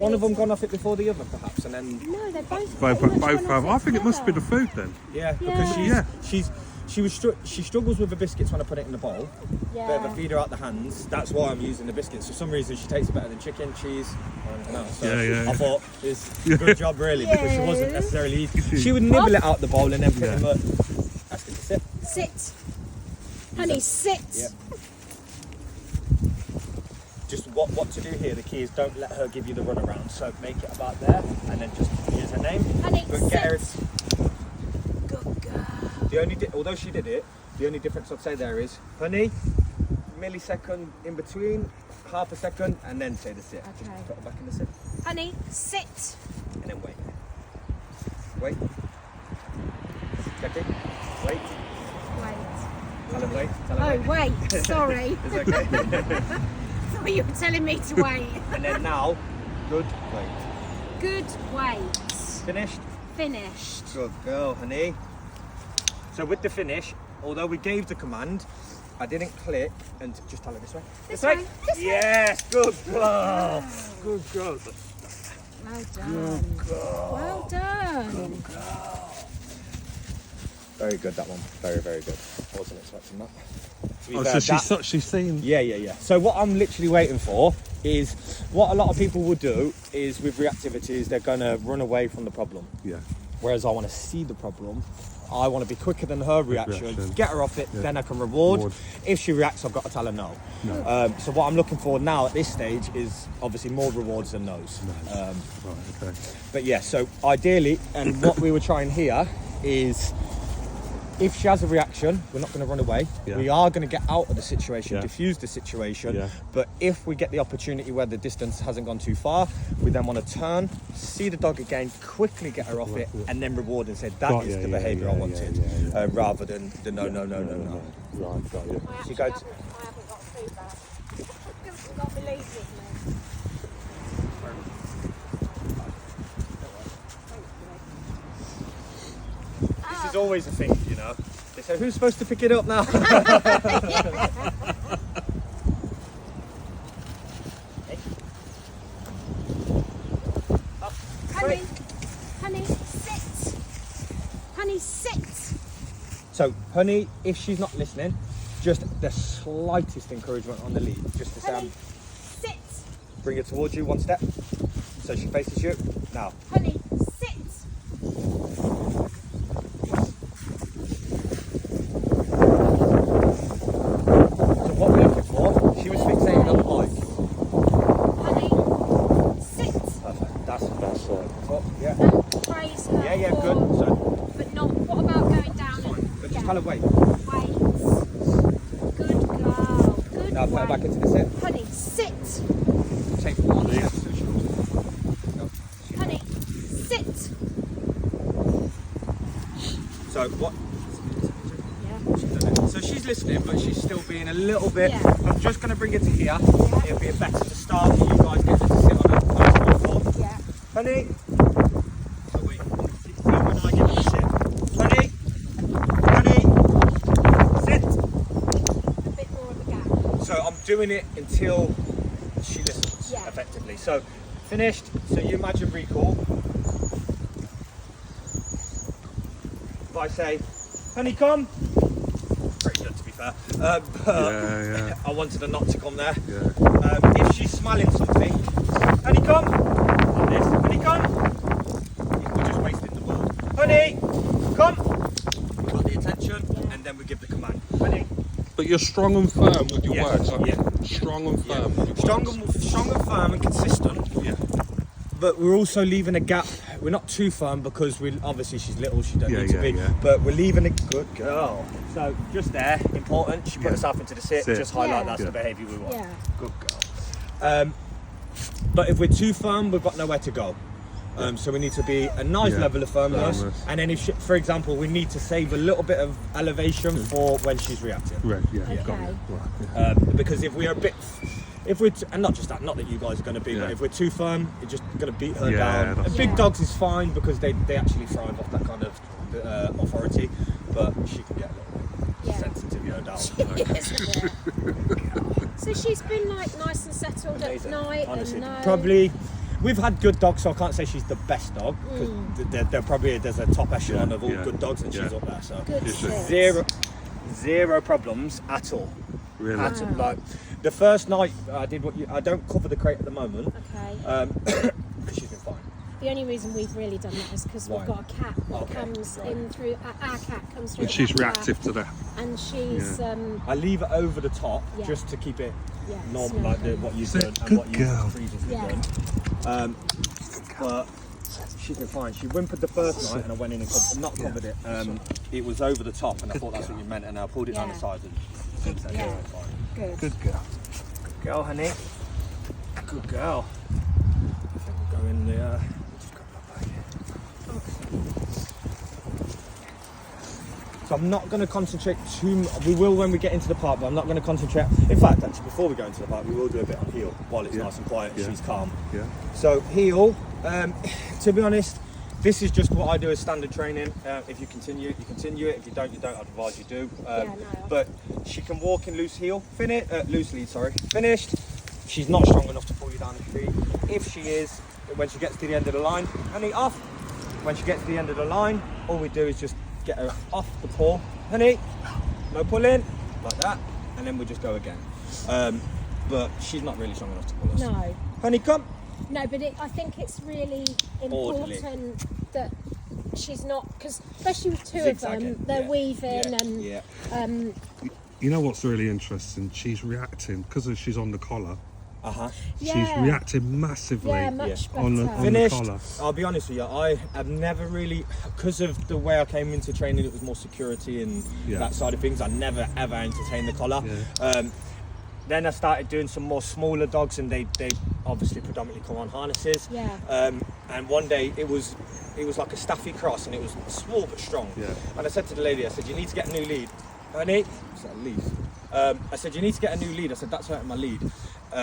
One of them gone off it before the other, perhaps, and then No, they're both. Both pretty much have. gone I off think it must be the together. food then. yeah, because Yeah. she struggles with the biscuits when I put it in the bowl. Yeah. But if I feed her out the hands, that's why I'm using the biscuits. For some reason, she tastes better than chicken, cheese, or anything else. So Yeah. I thought it's a good job, really, because she wasn't Yes. necessarily easy. She would nibble it out the bowl and then put Yeah. him up. Ask her to sit. Sit. Honey, sit. Yeah. Just what to do here, the key is don't let her give you the runaround. So make it about there, and then just use her name. Honey, But sit. get her. Good girl. The only although she did it, the only difference I'd say there is, honey, millisecond in between, half a second, and then say the sit. Just Okay. put her back in the sit, Honey, sit. and then wait. Wait. Becky, wait. Wait. Tell her wait. Tell her Oh, wait. Sorry. It's okay. Thought you were telling me to wait. And then now, good. Wait. Good wait. Finished. Finished. Good girl, honey. So with the finish, although we gave the command, I didn't click and just tell her this way. This way. This way. Yes, good girl. Good girl. Well done. Well done. Very good, that one. Very, very good. I wasn't expecting that. To be Oh, fair, so she's seen. Yeah. So what I'm literally waiting for is what a lot of people will do is with reactivities, they're going to run away from the problem. Yeah. Whereas I want to see the problem. I want to be quicker than her reaction, reaction. get her off it, Yeah. then I can reward. Reward. If she reacts, I've got to tell her no. No. So what I'm looking for now at this stage is obviously more rewards than no's. Right. Okay. But yeah, so ideally, and what we were trying here is if she has a reaction, we're not going to run away. Yeah. We are going to get out of the situation, Yeah. diffuse the situation. Yeah. But if we get the opportunity where the distance hasn't gone too far, we then want to turn, see the dog again, quickly get her off it, and then reward and say that Got is you, the yeah, behaviour yeah, I wanted, yeah. rather than the no. Right, got you. She goes. I haven't got feedback. You can't believe it, This is always a thing, you know. They say, who's supposed to pick it up now? Honey, honey, sit. Honey, sit. So, honey, if she's not listening, just the slightest encouragement on the lead, just to say, Honey, sit. bring her towards you one step, so she faces you. Now, Honey, sit. so what we're looking for, she was fixated on the bike. Honey, sit. Perfect. That's top. Yeah. Don't praise her. Yeah, for- good. So, But not. What about going down? but just tell her wait. Wait. Good girl. Good Now put her back wait. into the sit. Honey, sit. Take one step so she'll go. Honey, sit. So what? Yeah. So she's listening, but she's still being a little bit. Yeah. I'm just going to bring her to here. It'll be better to start for you guys getting her to sit on a floor. Yeah. Honey. Oh wait. When I give her the sit. Honey. Honey. Sit. A bit more of a gap. So I'm doing it until she listens. Yeah. Effectively. So finished. So you imagine recall. If I say, honey, come. Pretty good to be fair. But Yeah. I wanted her not to come there. Yeah. If she's smelling something, honey, come. Like this. Honey, come. We're just wasting the word. Honey, come. We got the attention, and then we give the command. Honey. But you're strong and firm with your Yeah, words. Aren't you? yeah. Strong and Yeah. firm with your Strong words. and firm and consistent. Yeah. But we're also leaving a gap. We're not too firm because we obviously she's little. She don't Yeah, need to yeah, be. yeah. But we're leaving a good girl. So just there, important. She put Yeah. herself into the sit. Sit. Just highlight Yeah. that's Yeah. the behaviour we want. Yeah. Good girl. But if we're too firm, we've got nowhere to go. So we need to be a nice Yeah. level of firmness. Firmness. And then if she, for example, we need to save a little bit of elevation for when she's reacting. Right. Yeah. Okay. Got you. Right. Yeah. Because if we're a bit, if we're, and not just that, not that you guys are going to be, Yeah. but if we're too firm, it's just going to beat her Yeah, down. that's And big right. dogs is fine because they actually thrive off that kind of authority, but she can get a little Yeah. sensitive, no doubt. So she's been like nice and settled Amazing. at night Honestly, and no. probably. we've had good dogs, so I can't say she's the best dog. Because there's a top echelon of all yeah, good dogs, and yeah. she's up there. So Good Is it? sit. zero problems at all. Really? At all. Like the first night I did I don't cover the crate at the moment. Okay. She's been fine. The only reason we've really done that is because Why? we've got a cat that Okay, comes right. in through. Our cat comes through. And she's at the back, reactive to that. And she's I leave it over the top Yeah. just to keep it Yeah, normal, smooth. like what you've Sit, done and good what you've girl. previously Yeah. done. But she's been fine. She whimpered the first night, and I went in and covered it. It was over the top, and I thought that's what you meant, and I pulled it down the Yeah. side and said, Yeah. it's fine. good. Good girl. Good girl, honey. Good girl. I think we'll go in there. Just grab my bag. So I'm not going to concentrate too much. We will when we get into the park, but I'm not going to concentrate. In fact, actually, before we go into the park, we will do a bit on heel while it's Yeah. nice and quiet and Yeah. she's calm. Yeah. So heel, to be honest, this is just what I do as standard training. If you continue it, you continue it. If you don't, you don't. I'd advise you do. No. But she can walk in loose heel, loose lead, sorry. Finished. She's not strong enough to pull you down the street. If she is, when she gets to the end of the line, honey, off. When she gets to the end of the line, all we do is just get her off the paw. Honey, no pulling, like that, and then we'll just go again. But she's not really strong enough to pull us. No. Honey, come. No, but I think it's really Orderly. important that she's not, because especially with two of Zigzagging, them, they're yeah. weaving Yeah, and yeah. You know what's really interesting? She's reacting because she's on the collar. She's Yeah. reacting massively Yeah, much on the, better. on Finished. the collar. I'll be honest with you, I have never really, because of the way I came into training, it was more security and Yeah. that side of things. I never ever entertained the collar. Yeah. Then I started doing some more smaller dogs, and they obviously predominantly come on harnesses. Yeah. And one day it was like a Staffy cross, and it was small but strong. Yeah. And I said to the lady, I said, you need to get a new lead. Honey, is that a lead? I said, you need to get a new lead. I said, that's hurting my lead,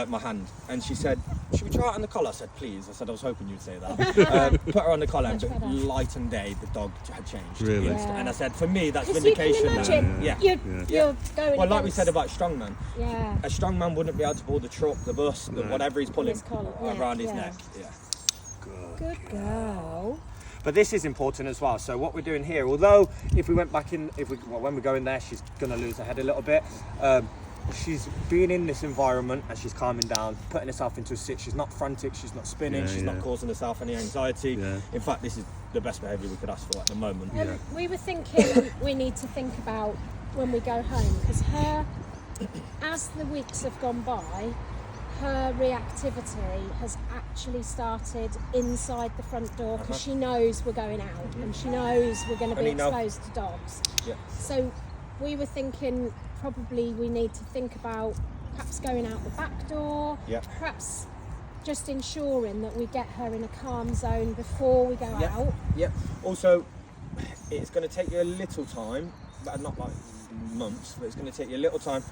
my hand. And she said, should we try it on the collar? I said, please. I said, I was hoping you'd say that. Put her on the collar, Much and better. light and day, the dog had changed. Really? Yeah. And I said, for me, that's Because you can vindication. that- imagine, yeah. you're going Well, like we against- said about strongman, Yeah. a strongman wouldn't be able to pull the truck, the bus, the whatever he's pulling His collar, yeah, around his yeah. neck. Yeah. Good girl. But this is important as well. So what we're doing here, although if we went back in, when we go in there, she's going to lose her head a little bit. She's being in this environment and she's calming down, putting herself into a sit. She's not frantic, she's not spinning, Yeah, she's not yeah. causing herself any anxiety. Yeah. In fact, this is the best behaviour we could ask for at the moment. We were thinking we need to think about when we go home, because as the weeks have gone by, her reactivity has actually started inside the front door, because she knows we're going out and she knows we're going to be Honey, no. exposed to dogs. Yeah. So we were thinking probably we need to think about perhaps going out the back door, Yeah. perhaps just ensuring that we get her in a calm zone before we go out. Yep. Also, it's going to take you a little time, but not like months, but it's going to take you a little time.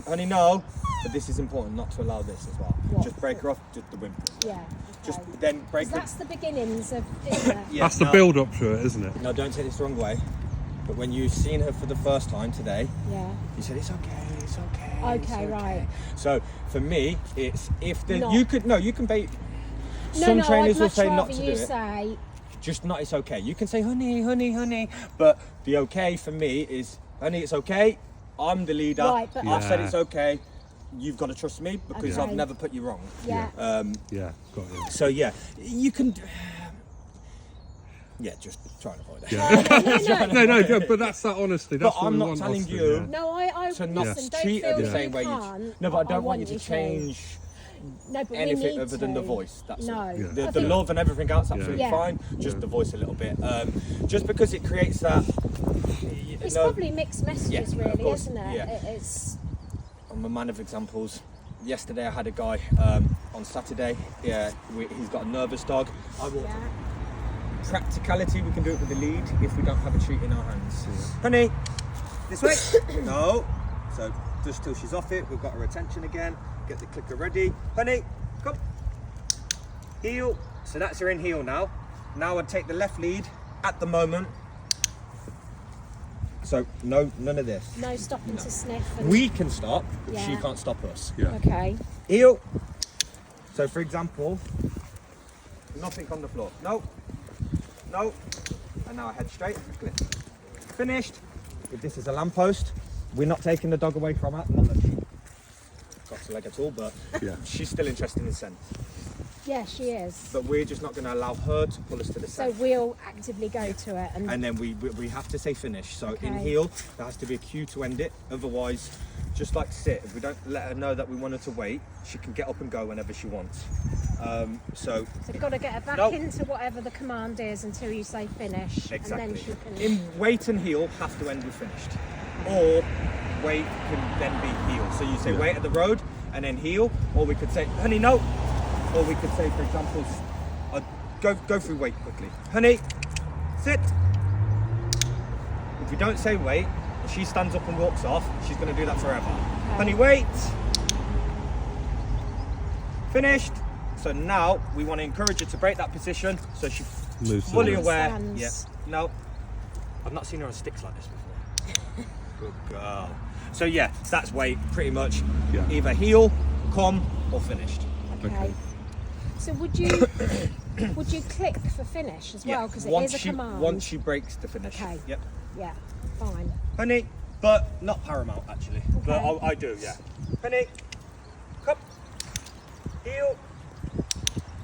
Honey, no, but this is important not to allow this as well. What? Just break her off, just the whimper. Yeah. Okay. Just then break 'Cause her. that's the beginnings of, isn't it? Yeah, That's the no. build up to it, isn't it? No, don't take this the wrong way. But when you've seen her for the first time today, Yeah. you said it's okay, it's okay. it's Okay, right. So for me, it's if the Not- you can bait. No, Some no, trainers I'd will much say rather not to do you it. say, Just not. It's okay. You can say honey, honey, honey. But the okay for me is honey. It's okay. I'm the leader. Right, but- I've said Yeah. it's okay. You've got to trust me because Okay. I've never put you wrong. yeah. Yeah, got you. So yeah, you can. Yeah, just try and avoid it. Yeah. No, but that's that honesty. But That's what I'm we not want, telling Austin, you- yeah. No, I To not listen, don't treat her feel the you same way you. can't. No, but I don't want you to to. change No, but we anything need other than the to. voice. That's No. all. Yeah. The I think- love and everything else, absolutely Yeah. fine. Just the voice a little bit. Just because it creates that. It's no, probably mixed messages, Yeah, of really, course, isn't it? yeah. It's I'm a man of examples. Yesterday I had a guy on Saturday. Yeah, he's got a nervous dog. I walked yeah. Practicality, we can do it with the lead if we don't have a treat in our hands. Honey, this way. No. So just till she's off it, we've got her attention again. Get the clicker ready. Honey, come. Heel. So that's her in heel now. Now I'd take the left lead at the moment. So no, none of this. No stopping to sniff. And, We can stop, but she Yeah. can't stop us. Yeah. okay. Heel. So for example, Nothing on the floor. No. No. And now I head straight. Click. Finished. If this is a lamppost, we're not taking the dog away from her. Not that she got to leg at all, but Yeah. she's still interested in scent. Yeah, she is. But we're just not going to allow her to pull us to the So scent. we'll actively go to it and And then we have to say finish. So in Okay. heel, there has to be a cue to end it. Otherwise, just like sit, if we don't let her know that we want her to wait, she can get up and go whenever she wants. So we've got to get her back Nope. into whatever the command is until you say finish. exactly. And then she can. In wait and heel have to end with finished. Or wait can then be heel. So you say wait at the road and then heel, or we could say, honey, no. Or we could say, for example, go through wait quickly. Honey, sit. If we don't say wait, if she stands up and walks off, she's going to do that forever. Honey, wait. Finished. So now we want to encourage her to break that position so she's Moves to fully the aware. Stands. Yeah. No. I've not seen her on sticks like this before. Good girl. So yeah, that's wait pretty much. Yeah. Either heel, come, or finished. Okay. So would you click for finish as well? Because it once is a command. Once she breaks the finish. Okay. Yep. Yeah. Fine. Honey, but not paramount actually. But Okay. I do, yeah. Honey, come, heel.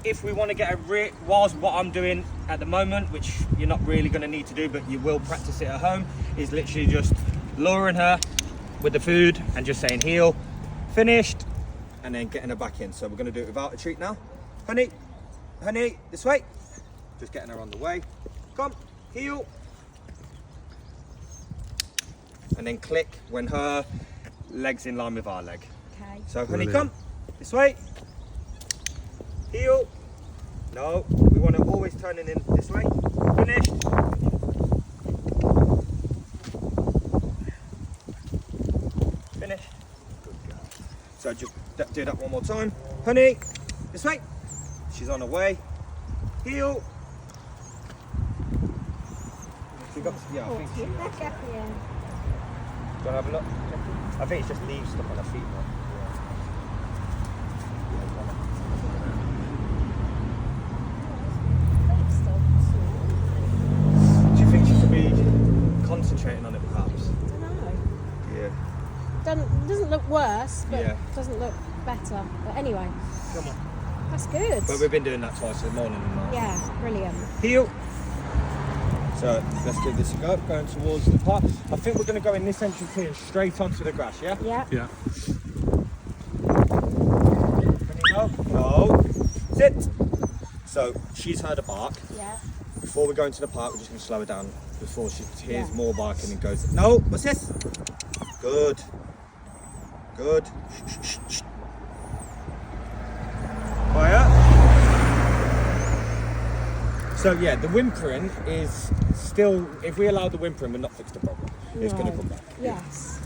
If we want to get a whilst what I'm doing at the moment, which you're not really going to need to do, but you will practice it at home, is literally just luring her with the food and just saying heel, finished, and then getting her back in. So we're going to do it without a treat now. Honey, honey, this way. Just getting her on the way. Come, heel. And then click when her leg's in line with our leg. Okay. So honey, Brilliant. come this way. Heel. No, we want to always turn it in this way. Finished. Finish. Good girl. So just do that one more time. Honey, this way. She's on her way. Heel. She got, yeah, I think she. Do you want to have a look? I think it's just leaves stuck on her feet. Though. Do you think she could be concentrating on it perhaps? I don't know. Yeah. Doesn't look worse, but Yeah. doesn't look better. But anyway, Come on. that's good. But we've been doing that twice in the morning and night. Yeah, brilliant. Heel. So let's give this a go, going towards the park. I think we're going to go in this entrance here and straight onto the grass, yeah? Yeah. Yeah. No. No. Sit. So she's heard a bark. Yeah. Before we go into the park, we're just going to slow her down before she hears Yeah. more barking and goes, no, what's this? Good. Good. Shh. Quiet. So yeah, the whimpering is still, if we allow the whimpering, we're not fixed the problem. It's going to No. come back. Yes.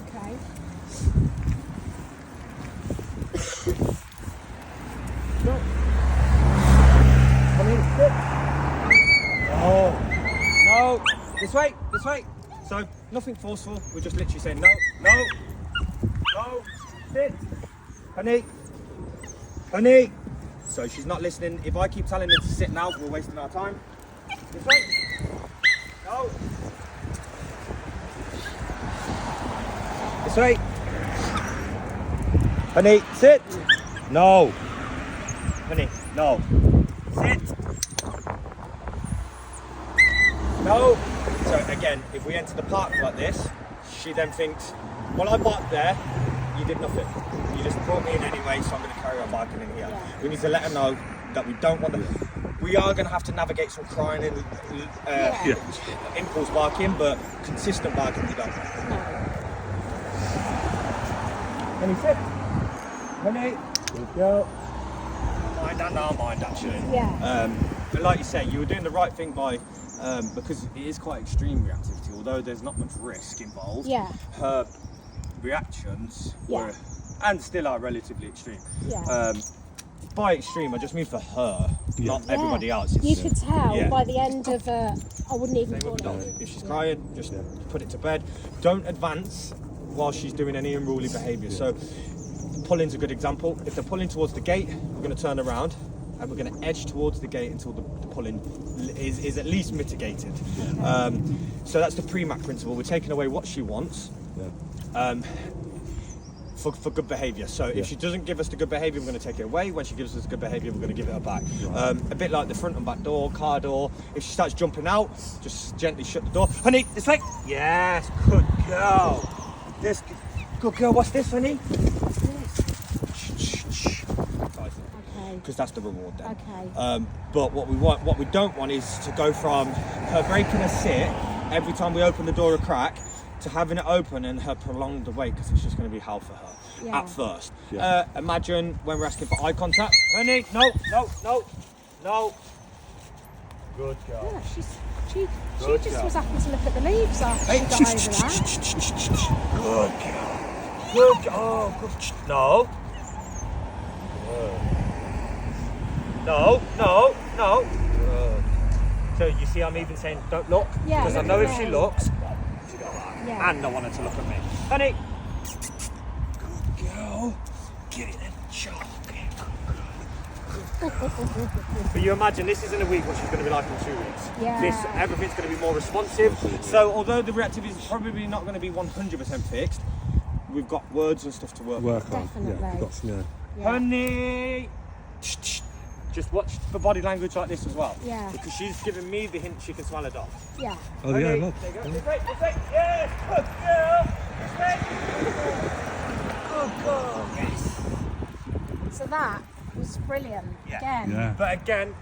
Okay. No. Come in, sit. Oh. No. This way. So nothing forceful. We're just literally saying no, no, no, sit. Honey. So she's not listening. If I keep telling her to sit now, we're wasting our time. This way. No. This way. Honey, sit. No. Honey, no. Sit. No. So again, if we enter the park like this, she then thinks, well, I barked there, you did nothing. You just brought me in anyway, so I'm going to carry on barking in here. Yeah. We need to let her know that we don't want to. We are going to have to navigate some crying and impulse barking, but consistent barking we don't. No. Honey, sit. Honey. Good girl. Mind and our mind, actually. Yeah. But like you say, you were doing the right thing by, because it is quite extreme reactivity, although there's not much risk involved. Yeah. Her reactions Yeah. were, and still are, relatively extreme. Yeah. By extreme, I just mean for her, not Yeah. everybody else. You could tell Yeah. by the end of I wouldn't even Same call with the it. dog. If she's crying, just put it to bed. Don't advance while she's doing any unruly behaviour. So pulling's a good example. If they're pulling towards the gate, we're going to turn around and we're going to edge towards the gate until the pulling is at least mitigated. So that's the pre-mat principle. We're taking away what she wants. For good behaviour. So if she doesn't give us the good behaviour, we're going to take it away. When she gives us the good behaviour, we're going to give it her back. A bit like the front and back door, car door. If she starts jumping out, just gently shut the door. Honey, this way. Yes, good girl. This good girl. What's this, honey? Because that's the reward then. Okay. But what we don't want is to go from her breaking a sit every time we open the door a crack to having it open and her prolonged away, because it's just going to be hell for her at first. Imagine when we're asking for eye contact. Honey, no. Good girl. Yeah, she just was happy to look at the leaves after she got over that. Good girl. Good girl. Oh, good. No. Good. No. Good. So you see, I'm even saying don't look, because I know if she looks, she go like, and I want her to look at me. Honey. Good girl. Get it in the chalk. But you imagine this isn't a week what she's going to be like in 2 weeks. Everything's going to be more responsive. So although the reactivity is probably not going to be 100% fixed, we've got words and stuff to work on. Definitely. We've got some, Honey. Just watch the body language like this as well. Yeah. Because she's giving me the hint she can smell a dog. Yeah. Oh, Honey, yeah, look. there you go. This way. Yes, good girl. Good girl. Yes. So that was brilliant. Again. Yeah. But again,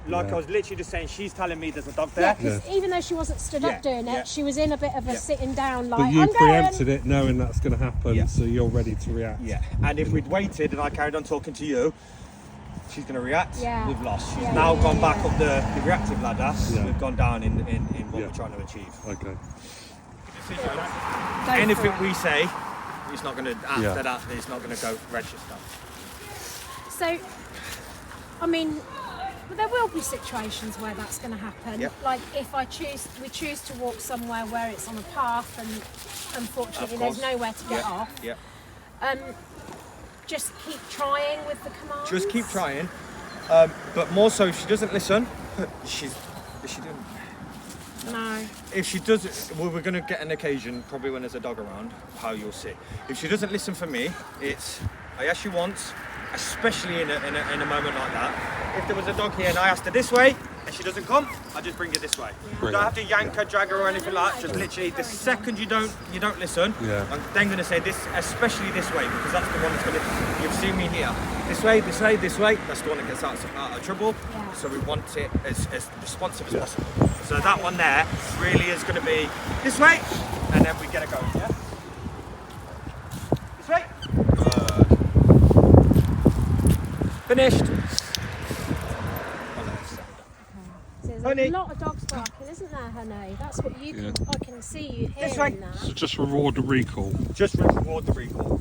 like I was literally just saying, she's telling me there's a dog there. Yeah, because even though she wasn't stood up doing it, she was in a bit of a sitting down, like, But you I'm going. preempted it knowing that's going to happen, so you're ready to react. Yeah. And if we'd waited and I carried on talking to you, she's going to react. We've lost. She's now gone back up the reactive ladder. We've gone down in what we're trying to achieve. Okay. Anything we say, it's not going to, after that, it's not going to go register. So, I mean, there will be situations where that's going to happen. Like if we choose to walk somewhere where it's on a path and unfortunately there's nowhere to get off. Just keep trying with the commands. Just keep trying. But more so, if she doesn't listen, is she doing? No. If she does, well, we're going to get an occasion, probably when there's a dog around, how you'll see. If she doesn't listen for me, it's, I ask you once, especially in a moment like that. If there was a dog here and I asked her this way, and she doesn't come, I just bring her this way. You don't have to yank her, drag her or anything like that. Just literally, the second you don't listen, I'm then going to say this, especially this way, because that's the one that's going to, you've seen me here. This way, that's the one that gets out of trouble. So we want it as responsive as possible. So that one there really is going to be this way, and then we get it going, yeah? This way. Finished. There's a lot of dogs barking, isn't there, Honey? That's what you can, I can see you hearing that. So just reward the recall. Just reward the recall.